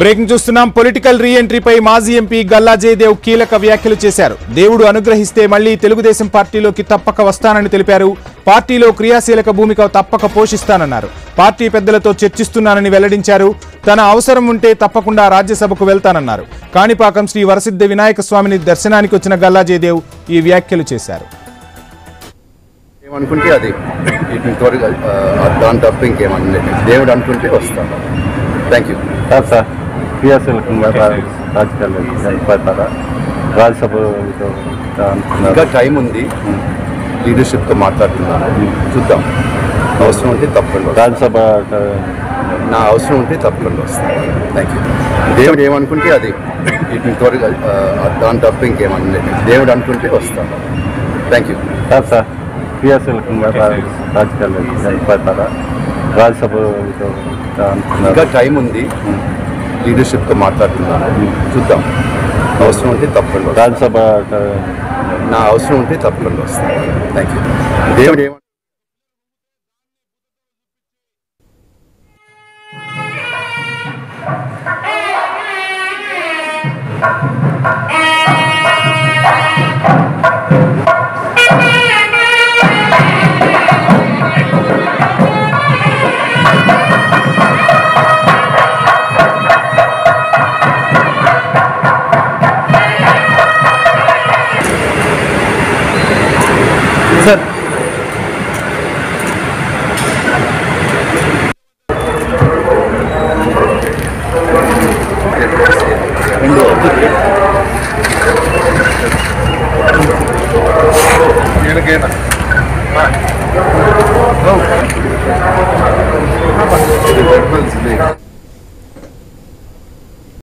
Breaking చూస్తున్నాం. Political రీ ఎంట్రీపై మాజీ MP Galla Jayadev కీలక వ్యాఖ్యలు చేశారు. దేవుడు అనుగ్రహిస్తే మళ్లీ తెలుగుదేశం పార్టీలోకి తప్పక వస్తానని తెలిపారు. పార్టీలో క్రియాశీలక భూమిక తప్పక పోషిస్తానన్నారు. పార్టీ పెద్దలతో చర్చిస్తున్నానని వెల్లడించారు. తన అవసరం ఉంటే తప్పకుండా రాజ్యసభకు వెళ్తానన్నారు. కాణిపాకం శ్రీ వరసిద్ధ వినాయక స్వామిని దర్శనానికి వచ్చిన గల్లా జయదేవ్ ఈ వ్యాఖ్యలు చేశారు. ఏమనుకుంటే అది దాని తప్ప ఇంకేమన్నా దేవుడు అనుకుంటే వస్తాను. Thank you sir. క్రియాశీలకంగా రాజకీయాలు రాజ్యసభ ఇంకా టైం ఉంది. లీడర్షిప్తో మాట్లాడుతున్నాను, చూద్దాం. అవసరం ఉంటే తప్పకుండా రాజ్యసభ నా అవసరం ఉంటే తప్పకుండా వస్తాను. Thank you. దేవుడు ఏమనుకుంటే అది దాని తప్ప ఇంకేమన్నా దేవుడు అనుకుంటే వస్తాను. Thank you sir. క్రియాశీలకంగా రాజకీయాలు రాజ్యసభ ఇంకా టైం ఉంది. లీడర్షిప్తో మాట్లాడుతున్నాను, చూద్దాం. అవసరం ఉంటే తప్పకుండా రాజ్యసభ నా అవసరం ఉంటే తప్పకుండా వస్తాను. Thank you. దేవుడు ఏమన్నా సార్. ఏనకేనా